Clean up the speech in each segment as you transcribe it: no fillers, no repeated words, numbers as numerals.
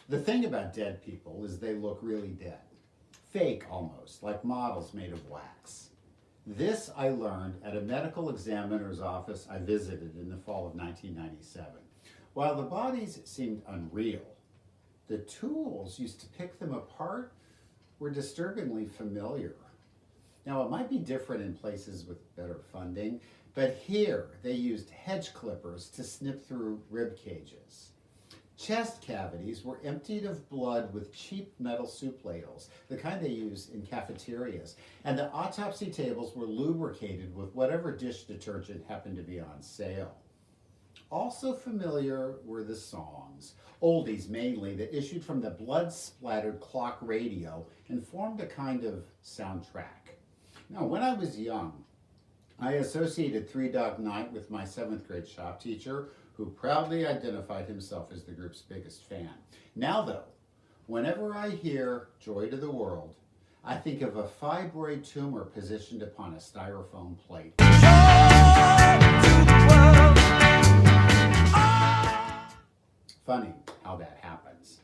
The thing about dead people is they look really dead. Fake almost, like models made of wax. This I learned at a medical examiner's office I visited in the fall of 1997. While the bodies seemed unreal, the tools used to pick them apart were disturbingly familiar. Now, it might be different in places with better funding, but here they used hedge clippers to snip through rib cages. Chest cavities were emptied of blood with cheap metal soup ladles, the kind they use in cafeterias, and the autopsy tables were lubricated with whatever dish detergent happened to be on sale. Also familiar were the songs, oldies mainly, that issued from the blood-splattered clock radio and formed a kind of soundtrack. Now, when I was young, I associated Three Dog Night with my 7th grade shop teacher, who proudly identified himself as the group's biggest fan. Now though, whenever I hear Joy to the World, I think of a fibroid tumor positioned upon a styrofoam plate. Funny how that happens.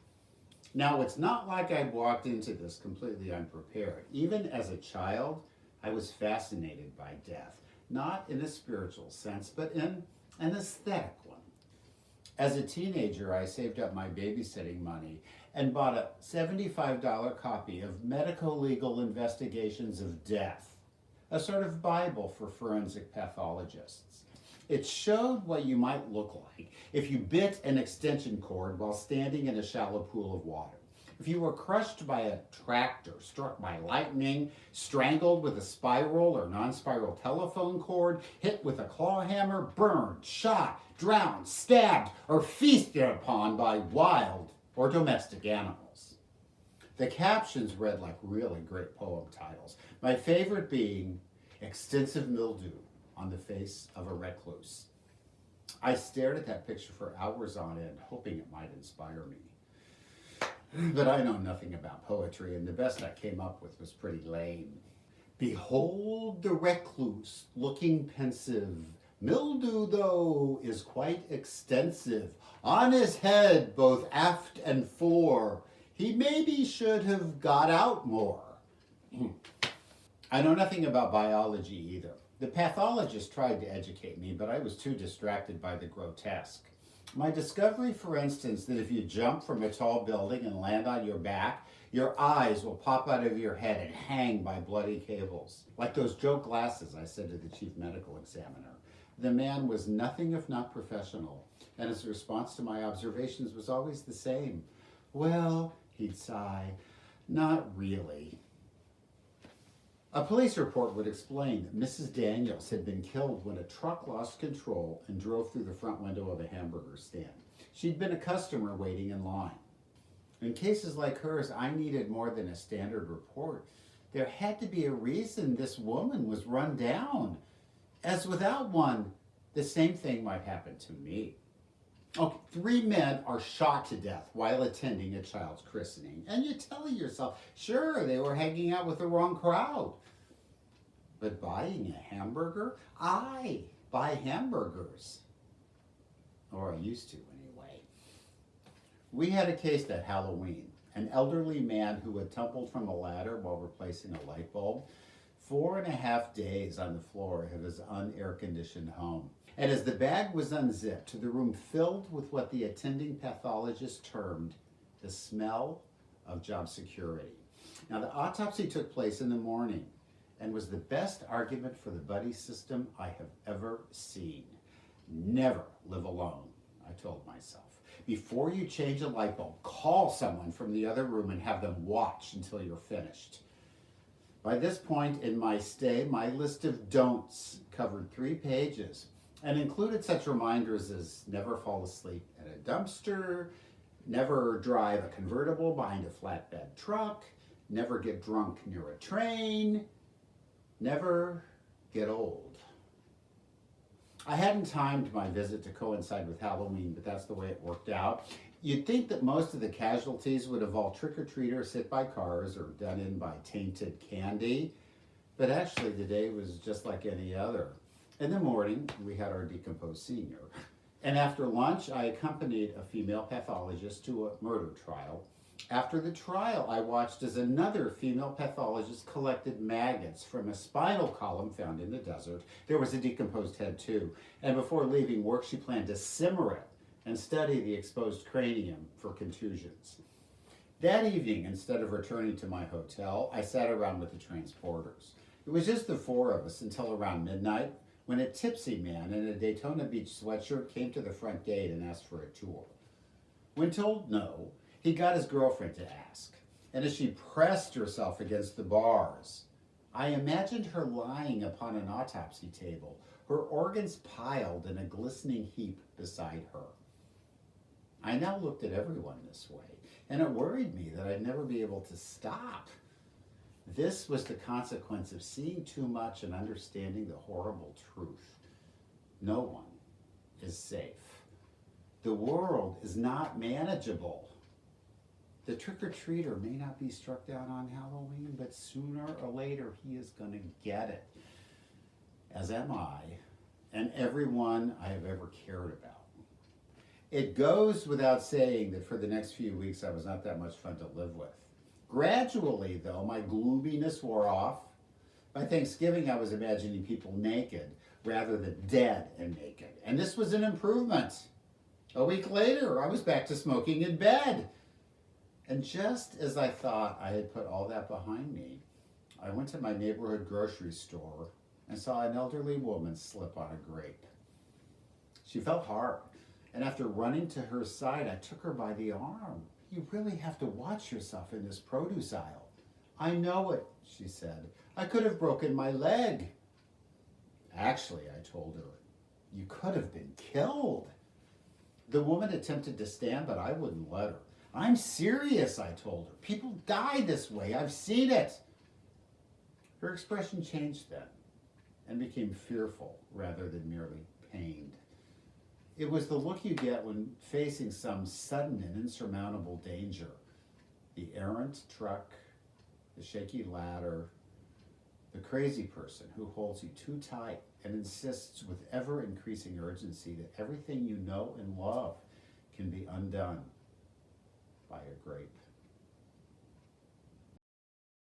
Now, it's not like I walked into this completely unprepared. Even as a child, I was fascinated by death, not in a spiritual sense, but in an aesthetic one. As a teenager, I saved up my babysitting money and bought a $75 copy of Medico-Legal Investigations of Death, a sort of Bible for forensic pathologists. It showed what you might look like if you bit an extension cord while standing in a shallow pool of water. If you were crushed by a tractor, struck by lightning, strangled with a spiral or non-spiral telephone cord, hit with a claw hammer, burned, shot, drowned, stabbed, or feasted upon by wild or domestic animals. The captions read like really great poem titles, my favorite being Extensive Mildew on the Face of a Recluse. I stared at that picture for hours on end, hoping it might inspire me. But I know nothing about poetry, and the best I came up with was pretty lame. Behold the recluse, looking pensive. Mildew, though, is quite extensive. On his head, both aft and fore, he maybe should have got out more. I know nothing about biology either. The pathologist tried to educate me, but I was too distracted by the grotesque. My discovery, for instance, that if you jump from a tall building and land on your back, your eyes will pop out of your head and hang by bloody cables. Like those joke glasses I said to the chief medical examiner. The man was nothing if not professional, and his response to my observations was always the same. Well, he'd sigh, not really. A police report would explain that Mrs. Daniels had been killed when a truck lost control and drove through the front window of a hamburger stand. She'd been a customer waiting in line. In cases like hers, I needed more than a standard report. There had to be a reason this woman was run down, as without one, the same thing might happen to me. Okay, 3 men are shot to death while attending a child's christening. And you're telling yourself, sure, they were hanging out with the wrong crowd. But buying a hamburger? I buy hamburgers. Or I used to, anyway. We had a case that Halloween. An elderly man who had tumbled from a ladder while replacing a light bulb. 4.5 days on the floor of his un-air-conditioned home. And as the bag was unzipped, the room filled with what the attending pathologist termed the smell of job security. Now, the autopsy took place in the morning and was the best argument for the buddy system I have ever seen. Never live alone, I told myself. Before you change a light bulb, call someone from the other room and have them watch until you're finished. By this point in my stay, my list of don'ts covered 3 pages and included such reminders as never fall asleep at a dumpster, never drive a convertible behind a flatbed truck, never get drunk near a train, never get old. I hadn't timed my visit to coincide with Halloween, but that's the way it worked out. You'd think that most of the casualties would involve trick-or-treaters hit by cars or done in by tainted candy, but actually the day was just like any other. In the morning, we had our decomposed senior. And after lunch, I accompanied a female pathologist to a murder trial. After the trial, I watched as another female pathologist collected maggots from a spinal column found in the desert. There was a decomposed head too. And before leaving work, she planned to simmer it and study the exposed cranium for contusions. That evening, instead of returning to my hotel, I sat around with the transporters. It was just the four of us until around midnight, when a tipsy man in a Daytona Beach sweatshirt came to the front gate and asked for a tour. When told no, he got his girlfriend to ask, and as she pressed herself against the bars, I imagined her lying upon an autopsy table, her organs piled in a glistening heap beside her. I now looked at everyone this way, and it worried me that I'd never be able to stop. This was the consequence of seeing too much and understanding the horrible truth. No one is safe. The world is not manageable. The trick-or-treater may not be struck down on Halloween, but sooner or later he is going to get it, as am I, and everyone I have ever cared about. It goes without saying that for the next few weeks I was not that much fun to live with. Gradually, though, my gloominess wore off. By Thanksgiving, I was imagining people naked rather than dead and naked, and this was an improvement. A week later, I was back to smoking in bed. And just as I thought I had put all that behind me, I went to my neighborhood grocery store and saw an elderly woman slip on a grape. She fell hard, and after running to her side, I took her by the arm. You really have to watch yourself in this produce aisle. I know it, she said. I could have broken my leg. Actually, I told her, you could have been killed. The woman attempted to stand, but I wouldn't let her. I'm serious, I told her. People die this way. I've seen it. Her expression changed then and became fearful rather than merely pained. It was the look you get when facing some sudden and insurmountable danger. The errant truck, the shaky ladder, the crazy person who holds you too tight and insists with ever-increasing urgency that everything you know and love can be undone by a grape.